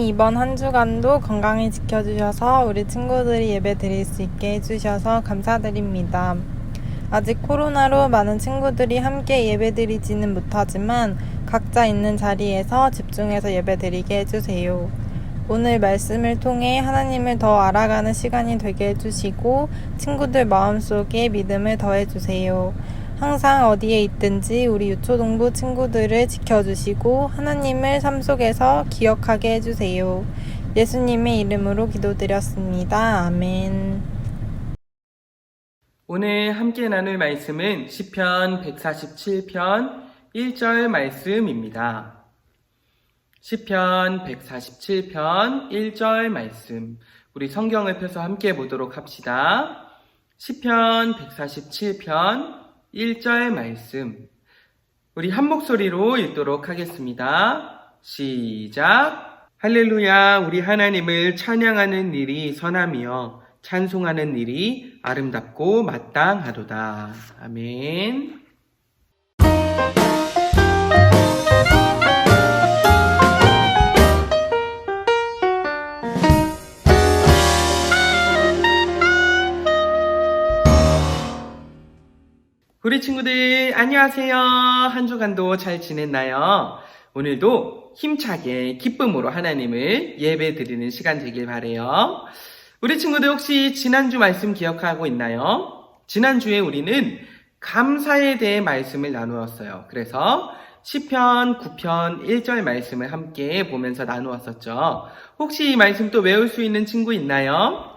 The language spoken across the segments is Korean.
하나님이 이번 한 주간도 건강히 지켜주셔서 우리 친구들이 예배 드릴 수 있게 해주셔서 감사드립니다. 아직 코로나로 많은 친구들이 함께 예배 드리지는 못하지만 각자 있는 자리에서 집중해서 예배 드리게 해주세요. 오늘 말씀을 통해 하나님을 더 알아가는 시간이 되게 해주시고 친구들 마음속에 믿음을 더해주세요. 항상 어디에 있든지 우리 유초동부 친구들을 지켜주시고 하나님을 삶 속에서 기억하게 해주세요. 예수님의 이름으로 기도드렸습니다. 아멘. 오늘 함께 나눌 말씀은 시편 147편 1절 말씀입니다. 시편 147편 1절 말씀. 우리 성경을 펴서 함께 보도록 합시다. 시편 147편 1절 말씀. 우리 한 목소리로 읽도록 하겠습니다. 시작. 할렐루야. 우리 하나님을 찬양하는 일이 선하며 찬송하는 일이 아름답고 마땅하도다. 아멘. 우리 친구들 안녕하세요. 한 주간도 잘 지냈나요? 오늘도 힘차게 기쁨으로 하나님을 예배 드리는 시간 되길 바라요. 우리 친구들 혹시 지난주 말씀 기억하고 있나요? 지난주에 우리는 감사에 대해 말씀을 나누었어요. 그래서 시편 9편 1절 말씀을 함께 보면서 나누었었죠. 혹시 이 말씀 또 외울 수 있는 친구 있나요?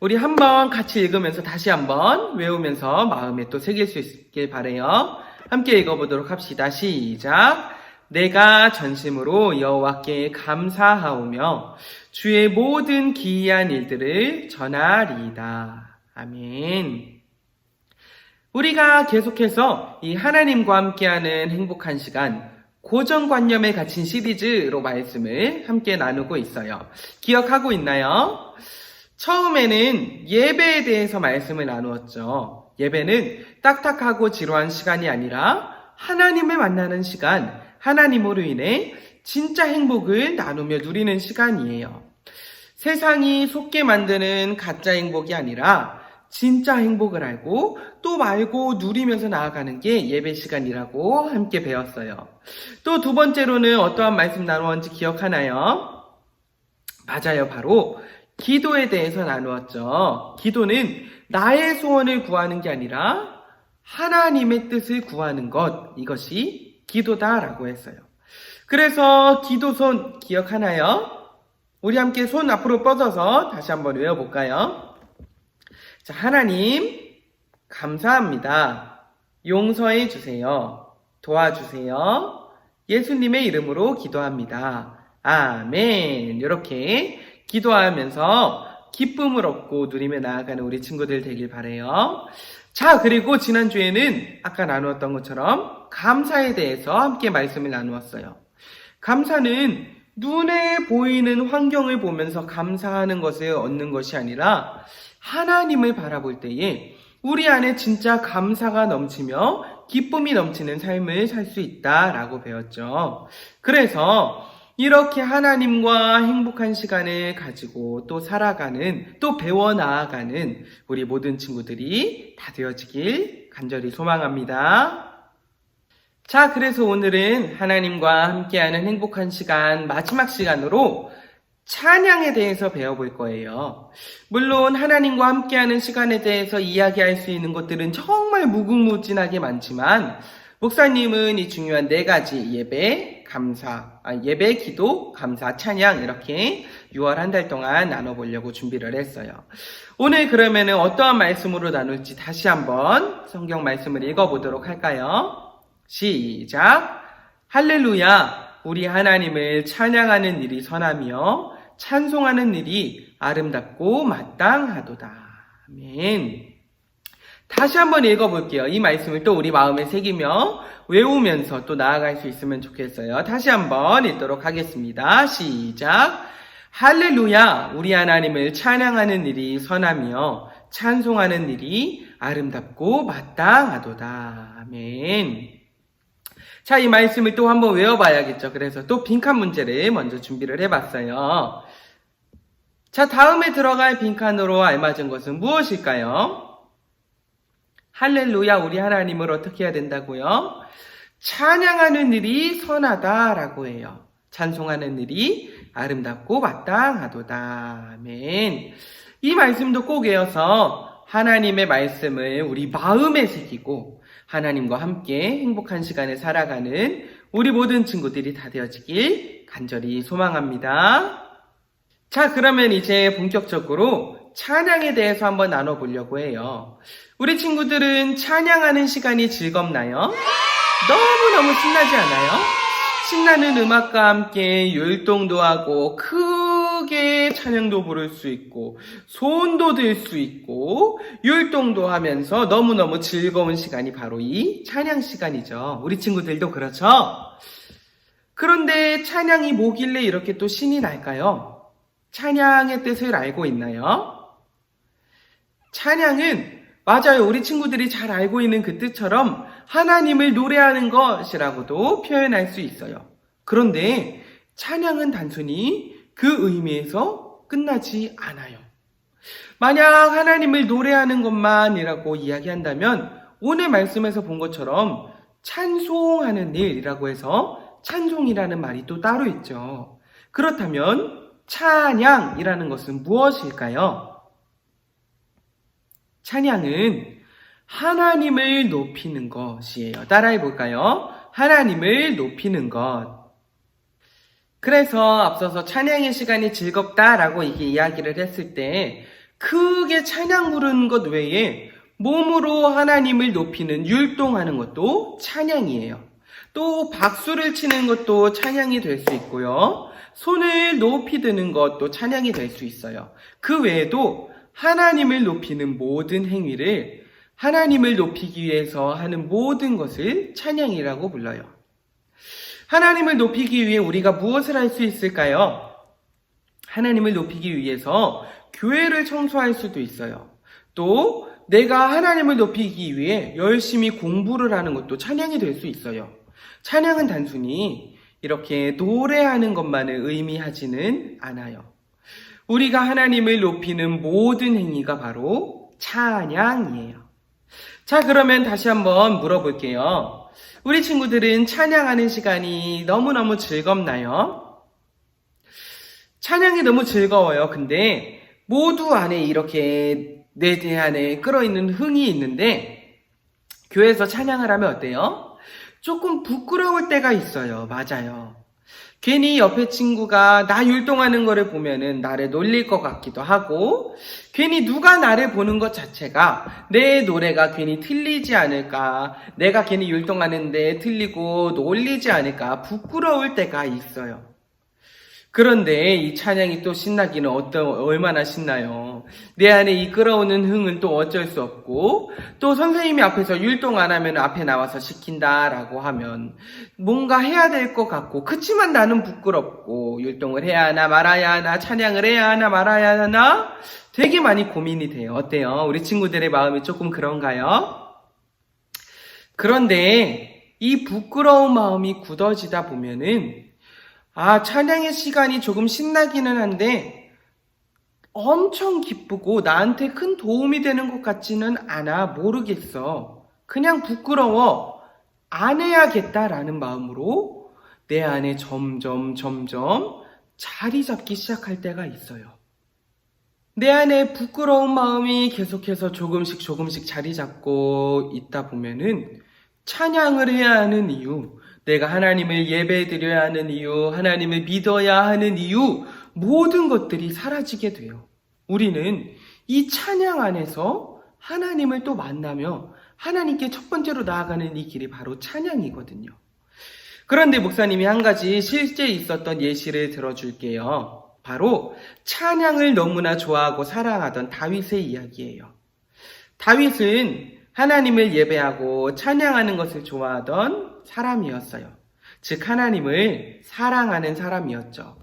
우리 한번 같이 읽으면서 다시 한번 외우면서 마음에 또 새길 수 있길 바라요. 함께 읽어보도록 합시다. 시작. 내가 전심으로 여호와께 감사하오며 주의 모든 기이한 일들을 전하리이다. 아멘. 우리가 계속해서 이 하나님과 함께하는 행복한 시간, 고정관념에 갇힌 시리즈로 말씀을 함께 나누고 있어요. 기억하고 있나요? 처음에는 예배에 대해서 말씀을 나누었죠. 예배는 딱딱하고 지루한 시간이 아니라 하나님을 만나는 시간, 하나님으로 인해 진짜 행복을 나누며 누리는 시간이에요. 세상이 속게 만드는 가짜 행복이 아니라 진짜 행복을 알고 또 말고 누리면서 나아가는 게 예배 시간이라고 함께 배웠어요. 또 두 번째로는 어떠한 말씀 나누었는지 기억하나요? 맞아요. 바로 기도에 대해서 나누었죠. 기도는 나의 소원을 구하는 게 아니라 하나님의 뜻을 구하는 것, 이것이 기도다라고 했어요. 그래서 기도손 기억하나요? 우리 함께 손 앞으로 뻗어서 다시 한번 외워볼까요? 자, 하나님 감사합니다. 용서해 주세요. 도와주세요. 예수님의 이름으로 기도합니다. 아멘. 이렇게 기도하면서 기쁨을 얻고 누리며 나아가는 우리 친구들 되길 바라요. 자, 그리고 지난주에는 아까 나누었던 것처럼 감사에 대해서 함께 말씀을 나누었어요. 감사는 눈에 보이는 환경을 보면서 감사하는 것을 얻는 것이 아니라 하나님을 바라볼 때에 우리 안에 진짜 감사가 넘치며 기쁨이 넘치는 삶을 살 수 있다라고 배웠죠. 그래서 이렇게 하나님과 행복한 시간을 가지고 또 살아가는, 또 배워나아가는 우리 모든 친구들이 다 되어지길 간절히 소망합니다. 자, 그래서 오늘은 하나님과 함께하는 행복한 시간, 마지막 시간으로 찬양에 대해서 배워볼 거예요. 물론 하나님과 함께하는 시간에 대해서 이야기할 수 있는 것들은 정말 무궁무진하게 많지만 목사님은 이 중요한 4가지 예배, 기도, 감사, 찬양 이렇게 6월 한 달 동안 나눠보려고 준비를 했어요. 오늘 그러면은 어떠한 말씀으로 나눌지 다시 한번 성경 말씀을 읽어보도록 할까요? 시작! 할렐루야! 우리 하나님을 찬양하는 일이 선하며 찬송하는 일이 아름답고 마땅하도다. 아멘. 다시 한번 읽어볼게요. 이 말씀을 또 우리 마음에 새기며 외우면서 또 나아갈 수 있으면 좋겠어요. 다시 한번 읽도록 하겠습니다. 시작. 할렐루야. 우리 하나님을 찬양하는 일이 선하며 찬송하는 일이 아름답고 마땅하도다. 아멘. 자, 이 말씀을 또 한번 외워봐야겠죠. 그래서 또 빈칸 문제를 먼저 준비를 해봤어요. 자, 다음에 들어갈 빈칸으로 알맞은 것은 무엇일까요? 할렐루야, 우리 하나님을 어떻게 해야 된다고요? 찬양하는 일이 선하다라고 해요. 찬송하는 일이 아름답고 마땅하도다. 아멘. 이 말씀도 꼭 외워서 하나님의 말씀을 우리 마음에 새기고 하나님과 함께 행복한 시간을 살아가는 우리 모든 친구들이 다 되어지길 간절히 소망합니다. 자, 그러면 이제 본격적으로 찬양에 대해서 한번 나눠보려고 해요. 우리 친구들은 찬양하는 시간이 즐겁나요? 너무너무 신나지 않아요? 신나는 음악과 함께 율동도 하고 크게 찬양도 부를 수 있고 손도 들 수 있고 율동도 하면서 너무너무 즐거운 시간이 바로 이 찬양 시간이죠. 우리 친구들도 그렇죠? 그런데 찬양이 뭐길래 이렇게 또 신이 날까요? 찬양의 뜻을 알고 있나요? 찬양은 맞아요. 우리 친구들이 잘 알고 있는 그 뜻처럼 하나님을 노래하는 것이라고도 표현할 수 있어요. 그런데 찬양은 단순히 그 의미에서 끝나지 않아요. 만약 하나님을 노래하는 것만이라고 이야기한다면 오늘 말씀에서 본 것처럼 찬송하는 일이라고 해서 찬송이라는 말이 또 따로 있죠. 그렇다면 찬양이라는 것은 무엇일까요? 찬양은 하나님을 높이는 것이에요. 따라해 볼까요? 하나님을 높이는 것. 그래서 앞서서 찬양의 시간이 즐겁다라고 이게 이야기를 했을 때 크게 찬양 부르는 것 외에 몸으로 하나님을 높이는 율동하는 것도 찬양이에요. 또 박수를 치는 것도 찬양이 될 수 있고요. 손을 높이 드는 것도 찬양이 될 수 있어요. 그 외에도 하나님을 높이는 모든 행위를 하나님을 높이기 위해서 하는 모든 것을 찬양이라고 불러요. 하나님을 높이기 위해 우리가 무엇을 할 수 있을까요? 하나님을 높이기 위해서 교회를 청소할 수도 있어요. 또 내가 하나님을 높이기 위해 열심히 공부를 하는 것도 찬양이 될 수 있어요. 찬양은 단순히 이렇게 노래하는 것만을 의미하지는 않아요. 우리가 하나님을 높이는 모든 행위가 바로 찬양이에요. 자, 그러면 다시 한번 물어볼게요. 우리 친구들은 찬양하는 시간이 너무너무 즐겁나요? 찬양이 너무 즐거워요. 근데 모두 안에 이렇게 내 안에 끌어있는 흥이 있는데 교회에서 찬양을 하면 어때요? 조금 부끄러울 때가 있어요. 맞아요. 괜히 옆에 친구가 나 율동하는 거를 보면은 나를 놀릴 것 같기도 하고 괜히 누가 나를 보는 것 자체가 내 노래가 괜히 틀리지 않을까, 내가 괜히 율동하는데 틀리고 놀리지 않을까 부끄러울 때가 있어요. 그런데 이 찬양이 또 신나기는 얼마나 신나요. 내 안에 이 끌어오는 흥은 또 어쩔 수 없고 또 선생님이 앞에서 율동 안 하면 앞에 나와서 시킨다라고 하면 뭔가 해야 될 것 같고 그치만 나는 부끄럽고 율동을 해야 하나 말아야 하나 찬양을 해야 하나 말아야 하나 되게 많이 고민이 돼요. 어때요? 우리 친구들의 마음이 조금 그런가요? 그런데 이 부끄러운 마음이 굳어지다 보면은 찬양의 시간이 조금 신나기는 한데 엄청 기쁘고 나한테 큰 도움이 되는 것 같지는 않아. 모르겠어. 그냥 부끄러워. 안 해야겠다라는 마음으로 내 안에 점점 자리 잡기 시작할 때가 있어요. 내 안에 부끄러운 마음이 계속해서 조금씩 자리 잡고 있다 보면은 찬양을 해야 하는 이유, 내가 하나님을 예배드려야 하는 이유, 하나님을 믿어야 하는 이유, 모든 것들이 사라지게 돼요. 우리는 이 찬양 안에서 하나님을 또 만나며 하나님께 첫 번째로 나아가는 이 길이 바로 찬양이거든요. 그런데 목사님이 한 가지 실제 있었던 예시를 들어줄게요. 바로 찬양을 너무나 좋아하고 사랑하던 다윗의 이야기예요. 다윗은 하나님을 예배하고 찬양하는 것을 좋아하던 사람이었어요. 즉 하나님을 사랑하는 사람이었죠.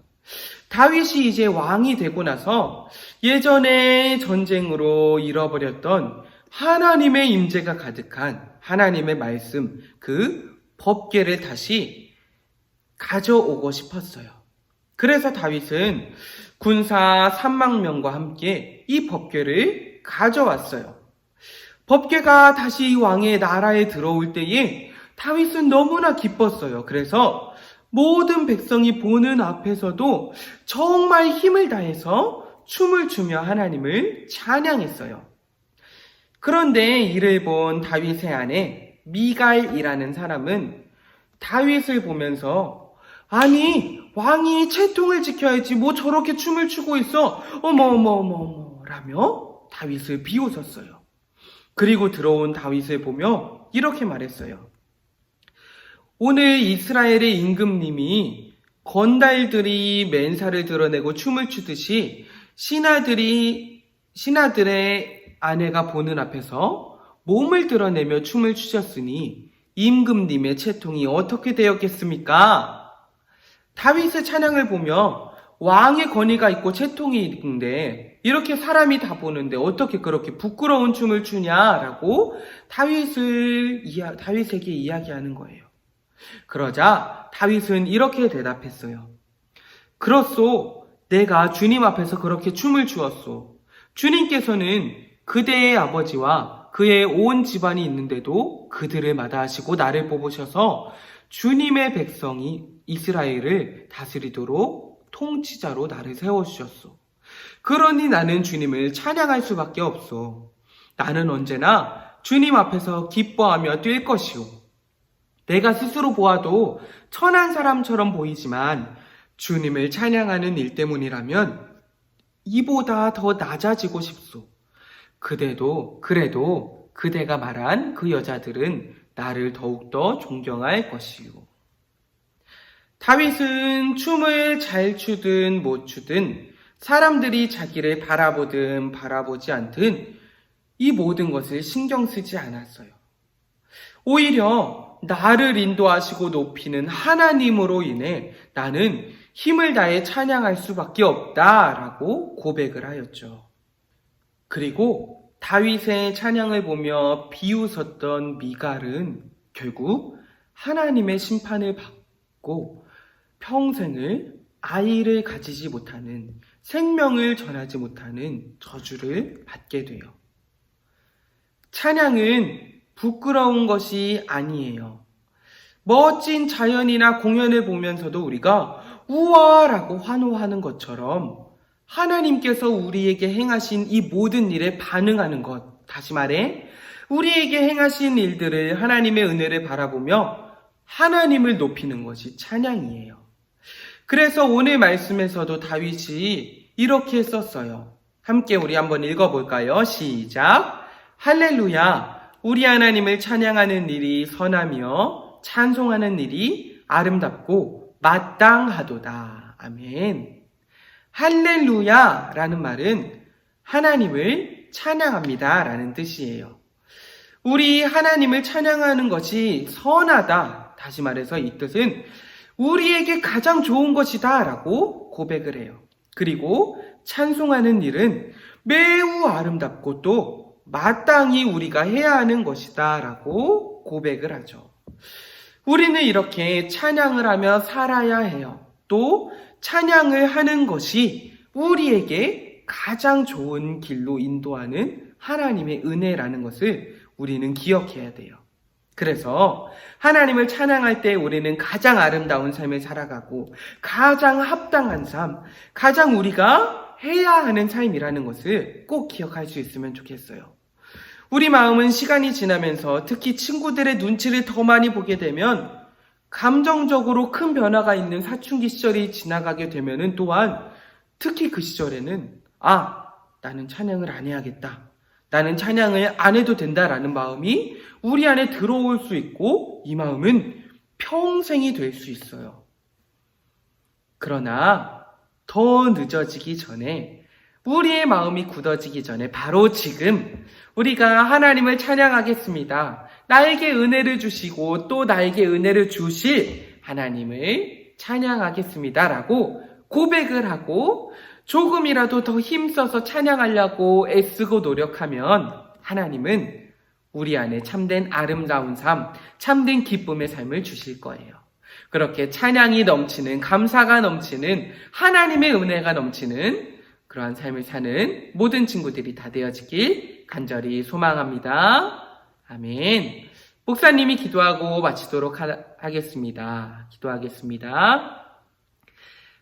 다윗이 이제 왕이 되고 나서 예전에 전쟁으로 잃어버렸던 하나님의 임재가 가득한 하나님의 말씀, 그 법궤를 다시 가져오고 싶었어요. 그래서 다윗은 군사 3만 명과 함께 이 법궤를 가져왔어요. 법궤가 다시 왕의 나라에 들어올 때에 다윗은 너무나 기뻤어요. 그래서 모든 백성이 보는 앞에서도 정말 힘을 다해서 춤을 추며 하나님을 찬양했어요. 그런데 이를 본 다윗의 아내 미갈이라는 사람은 다윗을 보면서 아니 왕이 채통을 지켜야지 뭐 저렇게 춤을 추고 있어 어머 라며 다윗을 비웃었어요. 그리고 들어온 다윗을 보며 이렇게 말했어요. 오늘 이스라엘의 임금님이 건달들이 맨살을 드러내고 춤을 추듯이 신하들의 아내가 보는 앞에서 몸을 드러내며 춤을 추셨으니 임금님의 채통이 어떻게 되었겠습니까? 다윗의 찬양을 보며 왕의 권위가 있고 채통이 있는데 이렇게 사람이 다 보는데 어떻게 그렇게 부끄러운 춤을 추냐라고 다윗에게 이야기하는 거예요. 그러자 다윗은 이렇게 대답했어요. 그렇소, 내가 주님 앞에서 그렇게 춤을 추었소. 주님께서는 그대의 아버지와 그의 온 집안이 있는데도 그들을 마다하시고 나를 뽑으셔서 주님의 백성이 이스라엘을 다스리도록 통치자로 나를 세워주셨소. 그러니 나는 주님을 찬양할 수밖에 없소. 나는 언제나 주님 앞에서 기뻐하며 뛸 것이오. 내가 스스로 보아도 천한 사람처럼 보이지만 주님을 찬양하는 일 때문이라면 이보다 더 낮아지고 싶소. 그래도 그대가 말한 그 여자들은 나를 더욱더 존경할 것이오. 다윗은 춤을 잘 추든 못 추든 사람들이 자기를 바라보든 바라보지 않든 이 모든 것을 신경 쓰지 않았어요. 오히려 나를 인도하시고 높이는 하나님으로 인해 나는 힘을 다해 찬양할 수밖에 없다라고 고백을 하였죠. 그리고 다윗의 찬양을 보며 비웃었던 미갈은 결국 하나님의 심판을 받고 평생을 아이를 가지지 못하는, 생명을 전하지 못하는 저주를 받게 돼요. 찬양은 부끄러운 것이 아니에요. 멋진 자연이나 공연을 보면서도 우리가 우와라고 환호하는 것처럼 하나님께서 우리에게 행하신 이 모든 일에 반응하는 것, 다시 말해 우리에게 행하신 일들을 하나님의 은혜를 바라보며 하나님을 높이는 것이 찬양이에요. 그래서 오늘 말씀에서도 다윗이 이렇게 썼어요. 함께 우리 한번 읽어볼까요? 시작! 할렐루야! 우리 하나님을 찬양하는 일이 선하며 찬송하는 일이 아름답고 마땅하도다. 아멘. 할렐루야 라는 말은 하나님을 찬양합니다 라는 뜻이에요. 우리 하나님을 찬양하는 것이 선하다. 다시 말해서 이 뜻은 우리에게 가장 좋은 것이다 라고 고백을 해요. 그리고 찬송하는 일은 매우 아름답고 또 마땅히 우리가 해야 하는 것이다 라고 고백을 하죠. 우리는 이렇게 찬양을 하며 살아야 해요. 또 찬양을 하는 것이 우리에게 가장 좋은 길로 인도하는 하나님의 은혜라는 것을 우리는 기억해야 돼요. 그래서 하나님을 찬양할 때 우리는 가장 아름다운 삶을 살아가고 가장 합당한 삶, 가장 우리가 해야 하는 삶이라는 것을 꼭 기억할 수 있으면 좋겠어요. 우리 마음은 시간이 지나면서 특히 친구들의 눈치를 더 많이 보게 되면 감정적으로 큰 변화가 있는 사춘기 시절이 지나가게 되면은 또한 특히 그 시절에는 나는 찬양을 안 해야겠다. 나는 찬양을 안 해도 된다라는 마음이 우리 안에 들어올 수 있고 이 마음은 평생이 될 수 있어요. 그러나 더 늦어지기 전에 우리의 마음이 굳어지기 전에 바로 지금 우리가 하나님을 찬양하겠습니다. 나에게 은혜를 주시고 또 나에게 은혜를 주실 하나님을 찬양하겠습니다 라고 고백을 하고 조금이라도 더 힘써서 찬양하려고 애쓰고 노력하면 하나님은 우리 안에 참된 아름다운 삶, 참된 기쁨의 삶을 주실 거예요. 그렇게 찬양이 넘치는, 감사가 넘치는, 하나님의 은혜가 넘치는 그러한 삶을 사는 모든 친구들이 다 되어지길 간절히 소망합니다. 아멘. 목사님이 기도하고 마치도록 하겠습니다. 기도하겠습니다.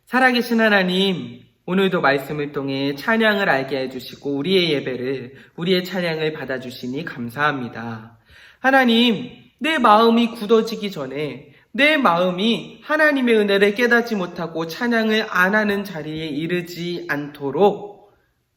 살아계신 하나님, 오늘도 말씀을 통해 찬양을 알게 해주시고 우리의 예배를, 우리의 찬양을 받아주시니 감사합니다. 하나님, 내 마음이 굳어지기 전에 내 마음이 하나님의 은혜를 깨닫지 못하고 찬양을 안 하는 자리에 이르지 않도록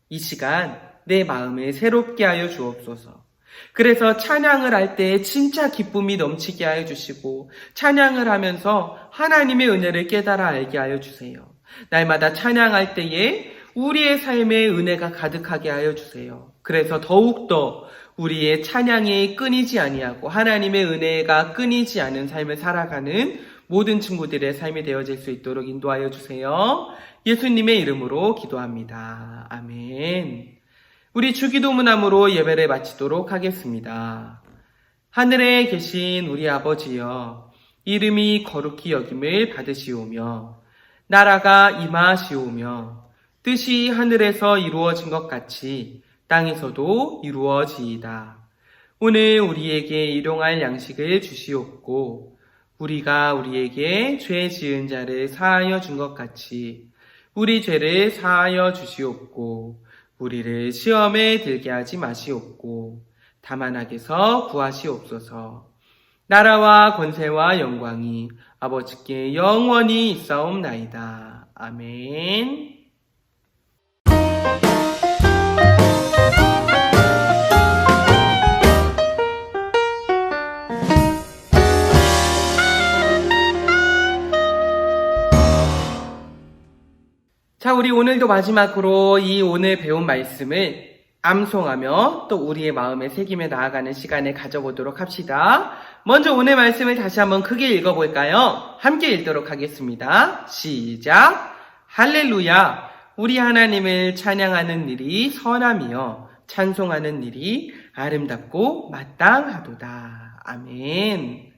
이 시간 내 마음을 새롭게 하여 주옵소서. 그래서 찬양을 할 때 진짜 기쁨이 넘치게 하여 주시고 찬양을 하면서 하나님의 은혜를 깨달아 알게 하여 주세요. 날마다 찬양할 때에 우리의 삶에 은혜가 가득하게 하여 주세요. 그래서 더욱더 우리의 찬양이 끊이지 아니하고 하나님의 은혜가 끊이지 않은 삶을 살아가는 모든 친구들의 삶이 되어질 수 있도록 인도하여 주세요. 예수님의 이름으로 기도합니다. 아멘. 우리 주기도문함으로 예배를 마치도록 하겠습니다. 하늘에 계신 우리 아버지여, 이름이 거룩히 여김을 받으시오며 나라가 임하시오며 뜻이 하늘에서 이루어진 것 같이 땅에서도 이루어지이다. 오늘 우리에게 일용할 양식을 주시옵고 우리가 우리에게 죄 지은 자를 사하여 준 것 같이 우리 죄를 사하여 주시옵고 우리를 시험에 들게 하지 마시옵고 다만 악에서 구하시옵소서. 나라와 권세와 영광이 아버지께 영원히 있사옵나이다. 아멘. 자, 우리 오늘도 마지막으로 이 오늘 배운 말씀을 암송하며 또 우리의 마음에 새기며 나아가는 시간을 가져보도록 합시다. 먼저 오늘 말씀을 다시 한번 크게 읽어볼까요? 함께 읽도록 하겠습니다. 시작! 할렐루야! 우리 하나님을 찬양하는 일이 선함이요 찬송하는 일이 아름답고 마땅하도다. 아멘.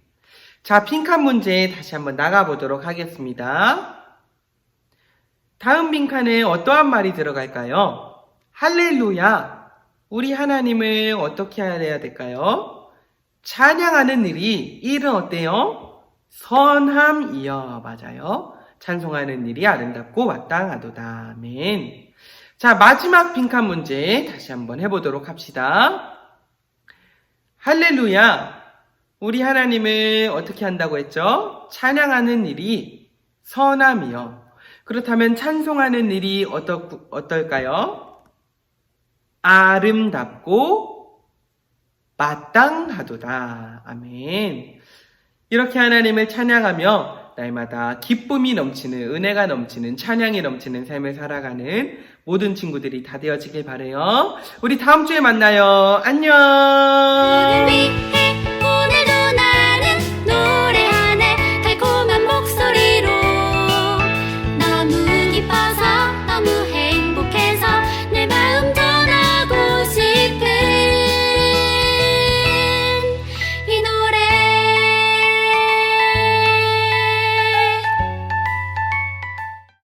자, 빈칸 문제 다시 한번 나가보도록 하겠습니다. 다음 빈칸에 어떠한 말이 들어갈까요? 할렐루야! 우리 하나님을 어떻게 해야 될까요? 찬양하는 일은 어때요? 선함이여. 맞아요. 찬송하는 일이 아름답고 마땅하도다. 아멘. 자, 마지막 빈칸 문제 다시 한번 해보도록 합시다. 할렐루야! 우리 하나님을 어떻게 한다고 했죠? 찬양하는 일이 선함이여. 그렇다면 찬송하는 일이 어떨까요? 아름답고 마땅하도다. 아멘. 이렇게 하나님을 찬양하며 날마다 기쁨이 넘치는, 은혜가 넘치는, 찬양이 넘치는 삶을 살아가는 모든 친구들이 다 되어지길 바라요. 우리 다음 주에 만나요. 안녕.